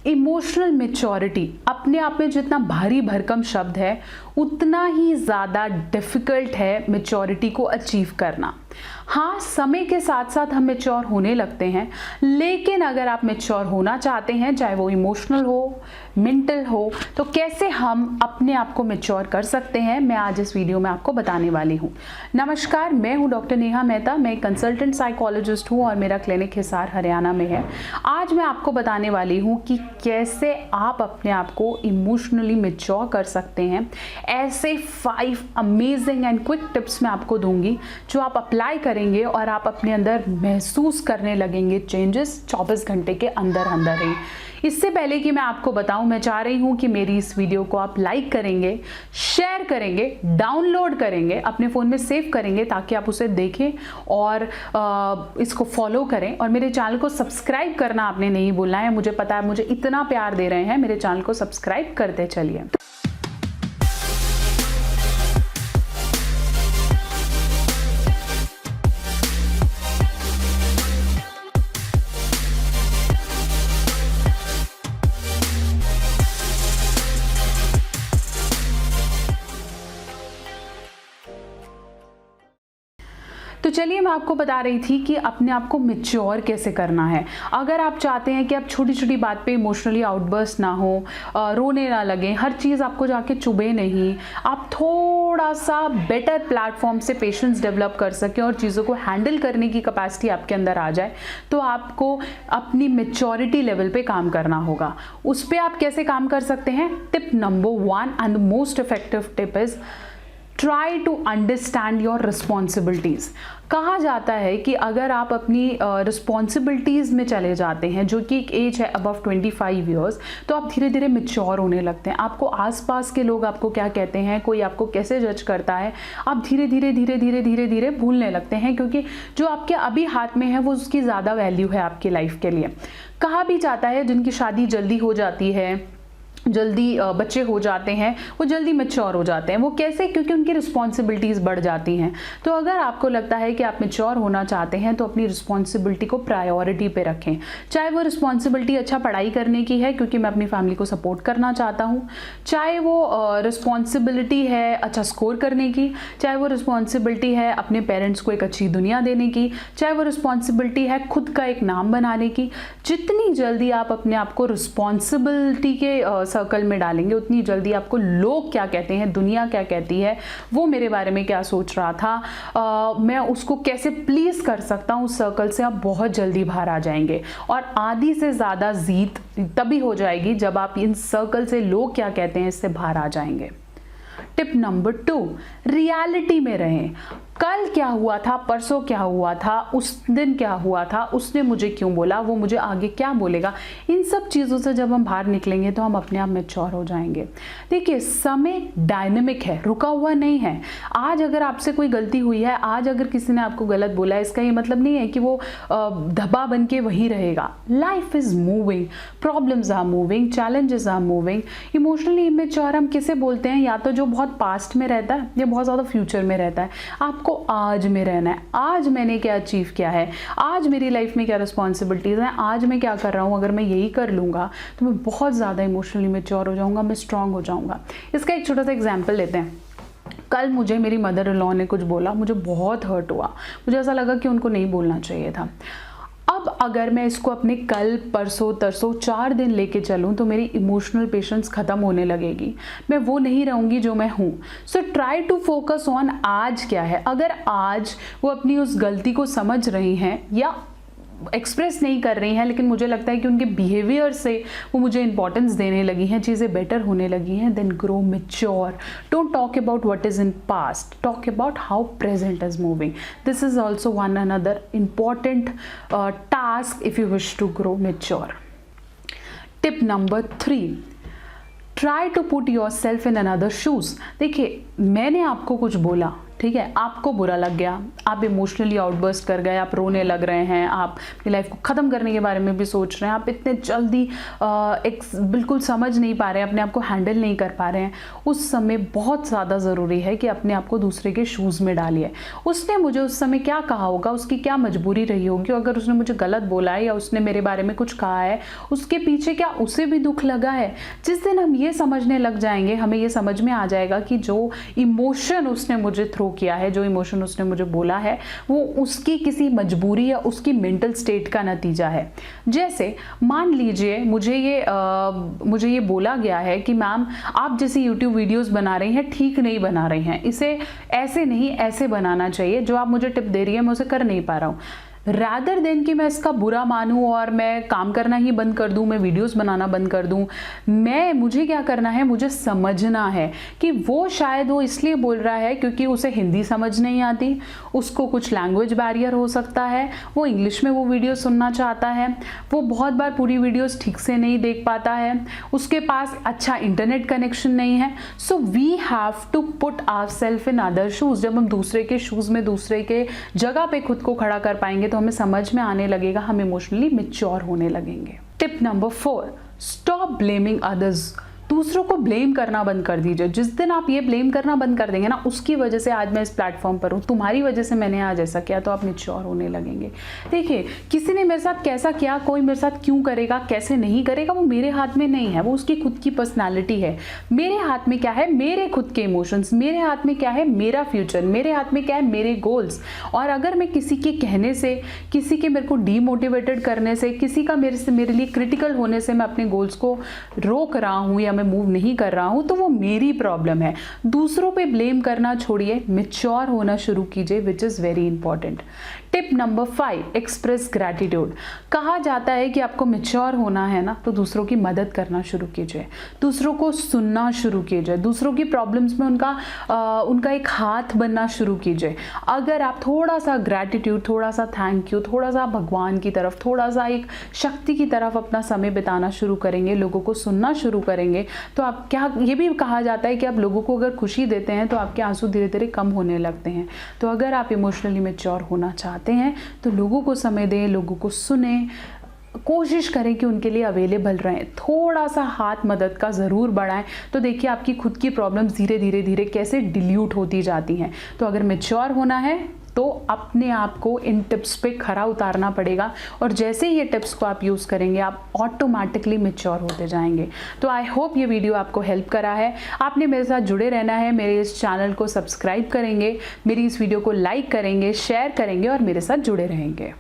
Emotional maturity अपने आप में जितना भारी भरकम शब्द है, उतना ही ज़्यादा डिफ़िकल्ट है मेच्योरिटी को अचीव करना। हाँ, समय के साथ साथ हम मेच्योर होने लगते हैं, लेकिन अगर आप मेच्योर होना चाहते हैं, चाहे वो इमोशनल हो, मेंटल हो, तो कैसे हम अपने आप को मेच्योर कर सकते हैं, मैं आज इस वीडियो में आपको बताने वाली हूँ। नमस्कार, मैं हूँ डॉक्टर नेहा मेहता। मैं कंसल्टेंट साइकोलॉजिस्ट हूँ और मेरा क्लिनिक हिसार हरियाणा में है। आज मैं आपको बताने वाली हूँ कि कैसे आप अपने आप को इमोशनली मेच्योर कर सकते हैं। ऐसे 5 अमेजिंग एंड क्विक टिप्स मैं आपको दूंगी जो आप अप्लाई करेंगे और आप अपने अंदर महसूस करने लगेंगे चेंजेस 24 घंटे के अंदर ही। इससे पहले कि मैं आपको बताऊं, मैं चाह रही हूं कि मेरी इस वीडियो को आप लाइक करेंगे, शेयर करेंगे, डाउनलोड करेंगे, अपने फ़ोन में सेव करेंगे ताकि आप उसे देखें और इसको फॉलो करें। और मेरे चैनल को सब्सक्राइब करना आपने नहीं भूलना है। मुझे पता है मुझे इतना प्यार दे रहे हैं, मेरे चैनल को सब्सक्राइब करते चलिए। तो चलिए, मैं आपको बता रही थी कि अपने आप को मैच्योर कैसे करना है। अगर आप चाहते हैं कि आप छोटी छोटी बात पे इमोशनली आउटबर्स्ट ना हो, रोने ना लगे, हर चीज़ आपको जाके चुभे नहीं, आप थोड़ा सा बेटर प्लेटफॉर्म से पेशेंस डेवलप कर सकें और चीज़ों को हैंडल करने की कैपेसिटी आपके अंदर आ जाए, तो आपको अपनी मैच्योरिटी लेवल पे काम करना होगा। उस पर आप कैसे काम कर सकते हैं? Tip number 1 and the most effective tip is try to understand your responsibilities. कहा जाता है कि अगर आप अपनी रिस्पॉन्सिबिलिटीज़ में चले जाते हैं, जो कि एक एज है अबव 25 ईयर्स, तो आप धीरे धीरे मैच्योर होने लगते हैं। आपको आसपास के लोग आपको क्या कहते हैं, कोई आपको कैसे जज करता है, आप धीरे धीरे भूलने लगते हैं, क्योंकि जो आपके अभी हाथ में है वो उसकी ज़्यादा वैल्यू है आपकी लाइफ के लिए। कहा भी जाता है जिनकी शादी जल्दी हो जाती है, जल्दी बच्चे हो जाते हैं, वो जल्दी मैच्योर हो जाते हैं। वो कैसे? क्योंकि उनकी रिस्पॉन्सिबिलिटीज़ बढ़ जाती हैं। तो अगर आपको लगता है कि आप मैच्योर होना चाहते हैं, तो अपनी रिस्पॉन्सिबिलिटी को प्रायोरिटी पे रखें। चाहे वो रिस्पॉन्सिबिलिटी अच्छा पढ़ाई करने की है, क्योंकि मैं अपनी फैमिली को सपोर्ट करना चाहता हूँ, चाहे वो रिस्पॉन्सिबिलिटी है अच्छा स्कोर करने की, चाहे वो रिस्पॉन्सिबिलिटी है अपने पेरेंट्स को एक अच्छी दुनिया देने की, चाहे वो रिस्पॉन्सिबिलिटी है खुद का एक नाम बनाने की। जितनी जल्दी आप अपने आप को रिस्पॉन्सिबिलिटी के सर्कल में डालेंगे, उतनी जल्दी आपको लोग क्या कहते हैं, दुनिया क्या कहती है, वो मेरे बारे में क्या सोच रहा था, मैं उसको कैसे प्लीज़ कर सकता हूँ, उस सर्कल से आप बहुत जल्दी बाहर आ जाएंगे। और आधी से ज़्यादा जीत तभी हो जाएगी जब आप इन सर्कल से लोग क्या कहते हैं इससे बाहर आ जाएंगे। टिप नंबर 2, रियलिटी में रहें। कल क्या हुआ था, परसों क्या हुआ था, उस दिन क्या हुआ था, उसने मुझे क्यों बोला, वो मुझे आगे क्या बोलेगा, इन सब चीज़ों से जब हम बाहर निकलेंगे तो हम अपने आप मैच्योर हो जाएंगे। देखिए, समय डायनेमिक है, रुका हुआ नहीं है। आज अगर आपसे कोई गलती हुई है, आज अगर किसी ने आपको गलत बोला है, इसका ये मतलब नहीं है कि वो धब्बा बन के वहीं रहेगा। Life is moving, problems are moving, challenges are moving. Emotionally immature हम किसे बोलते हैं? या तो जो बहुत पास्ट में रहता है या बहुत ज़्यादा फ्यूचर में रहता है। आपको आज में रहना है। आज मैंने क्या अचीव किया है, आज मेरी लाइफ में क्या रिस्पॉन्सिबिलिटीज़ हैं, आज मैं क्या कर रहा हूँ, अगर मैं यही कर लूँगा तो मैं बहुत ज़्यादा इमोशनली मैच्योर हो जाऊँगा, मैं स्ट्रांग हो जाऊँगा। इसका एक छोटा सा एग्जाम्पल लेते हैं। कल मुझे मेरी मदर इन लॉ ने कुछ बोला, मुझे बहुत हर्ट हुआ, मुझे ऐसा लगा कि उनको नहीं बोलना चाहिए था। अब अगर मैं इसको अपने कल, परसों, तरसों 4 दिन लेके चलूँ तो मेरी इमोशनल पेशेंस ख़त्म होने लगेगी। मैं वो नहीं रहूँगी जो मैं हूँ। So try to focus on आज क्या है। अगर आज वो अपनी उस गलती को समझ रही हैं या एक्सप्रेस नहीं कर रही हैं, लेकिन मुझे लगता है कि उनके बिहेवियर से वो मुझे इंपॉर्टेंस देने लगी हैं, चीज़ें बेटर होने लगी हैं, then grow mature. Don't talk about what is in past, talk about how present is moving. This is also one another important task if you wish to grow mature. Tip number 3, try to put yourself in another shoes. देखिए, मैंने आपको कुछ बोला, ठीक है, आपको बुरा लग गया, आप इमोशनली आउटबर्स्ट कर गए, आप रोने लग रहे हैं, आप अपनी लाइफ को ख़त्म करने के बारे में भी सोच रहे हैं, आप इतने जल्दी बिल्कुल समझ नहीं पा रहे हैं, अपने आप को हैंडल नहीं कर पा रहे हैं, उस समय बहुत ज़्यादा ज़रूरी है कि अपने आप को दूसरे के शूज़ में डालिए। उसने मुझे उस समय क्या कहा होगा, उसकी क्या मजबूरी रही होगी, अगर उसने मुझे गलत बोला है या उसने मेरे बारे में कुछ कहा है, उसके पीछे क्या उसे भी दुख लगा है। जिस दिन हम ये समझने लग जाएंगे, हमें ये समझ में आ जाएगा कि जो इमोशन उसने मुझे थ्रो किया है, जो इमोशन उसने मुझे बोला है, वो उसकी किसी मजबूरी या उसकी मेंटल स्टेट का नतीजा है। जैसे मान लीजिए मुझे ये बोला गया है कि मैम आप जैसे यूट्यूब वीडियोस बना रही हैं ठीक नहीं बना रही हैं, इसे ऐसे नहीं ऐसे बनाना चाहिए, जो आप मुझे टिप दे रही है मैं उसे कर नहीं पा रहा हूँ। रादर देन कि मैं इसका बुरा मानूं और मैं काम करना ही बंद कर दूं, मैं वीडियोस बनाना बंद कर दूं, मुझे क्या करना है, मुझे समझना है कि वो शायद वो इसलिए बोल रहा है क्योंकि उसे हिंदी समझ नहीं आती, उसको कुछ लैंग्वेज बैरियर हो सकता है, वो इंग्लिश में वो वीडियो सुनना चाहता है, वो बहुत बार पूरी वीडियोस ठीक से नहीं देख पाता है, उसके पास अच्छा इंटरनेट कनेक्शन नहीं है। So we have to put ourselves in other shoes. जब हम दूसरे के शूज़ में, दूसरे के जगह पे खुद को खड़ा कर पाएंगे तो हमें समझ में आने लगेगा, हम इमोशनली मैच्योर होने लगेंगे। Tip number 4, stop blaming others. दूसरों को ब्लेम करना बंद कर दीजिए। जिस दिन आप ये ब्लेम करना बंद कर देंगे ना, उसकी वजह से आज मैं इस प्लेटफॉर्म पर हूँ, तुम्हारी वजह से मैंने आज ऐसा किया, तो आप मैच्योर होने लगेंगे। देखिए, किसी ने मेरे साथ कैसा किया, कोई मेरे साथ क्यों करेगा, कैसे नहीं करेगा, वो मेरे हाथ में नहीं है, वो उसकी खुद की पर्सनैलिटी है। मेरे हाथ में क्या है, मेरे खुद के इमोशंस, मेरे हाथ में क्या है, मेरा फ्यूचर, मेरे हाथ में क्या है, मेरे गोल्स। और अगर मैं किसी के कहने से, किसी के मेरे को डीमोटिवेटेड करने से, किसी का मेरे लिए क्रिटिकल होने से मैं अपने गोल्स को रोक रहा हूँ या मैं मूव नहीं कर रहा हूं, तो वो मेरी प्रॉब्लम है। दूसरों पे ब्लेम करना छोड़िए, मैच्योर होना शुरू कीजिए, which is very important. Tip number 5, express gratitude. कहा जाता है कि आपको मैच्योर होना है ना, तो दूसरों की मदद करना शुरू कीजिए, दूसरों को सुनना शुरू कीजिए, दूसरों की प्रॉब्लम्स में उनका एक हाथ बनना शुरू कीजिए। अगर आप थोड़ा सा ग्रैटिट्यूड, थोड़ा सा थैंक यू, थोड़ा सा भगवान की तरफ, थोड़ा सा एक शक्ति की तरफ अपना समय बिताना शुरू करेंगे, लोगों को सुनना शुरू करेंगे, तो आप क्या, ये भी कहा जाता है कि आप लोगों को अगर खुशी देते हैं तो आपके आंसू धीरे धीरे कम होने लगते हैं। तो अगर आप इमोशनली मैच्योर होना चाहते हैं तो लोगों को समय दें, लोगों को सुने, कोशिश करें कि उनके लिए अवेलेबल रहें, थोड़ा सा हाथ मदद का ज़रूर बढ़ाएं। तो देखिए आपकी खुद की प्रॉब्लम्स धीरे धीरे धीरे कैसे डिल्यूट होती जाती हैं। तो अगर मैच्योर होना है तो अपने आप को इन टिप्स पे खरा उतारना पड़ेगा, और जैसे ही ये टिप्स को आप यूज़ करेंगे आप ऑटोमेटिकली मैच्योर होते जाएंगे। तो आई होप ये वीडियो आपको हेल्प करा है। आपने मेरे साथ जुड़े रहना है, मेरे इस चैनल को सब्सक्राइब करेंगे, मेरी इस वीडियो को लाइक करेंगे, शेयर करेंगे और मेरे साथ जुड़े रहेंगे।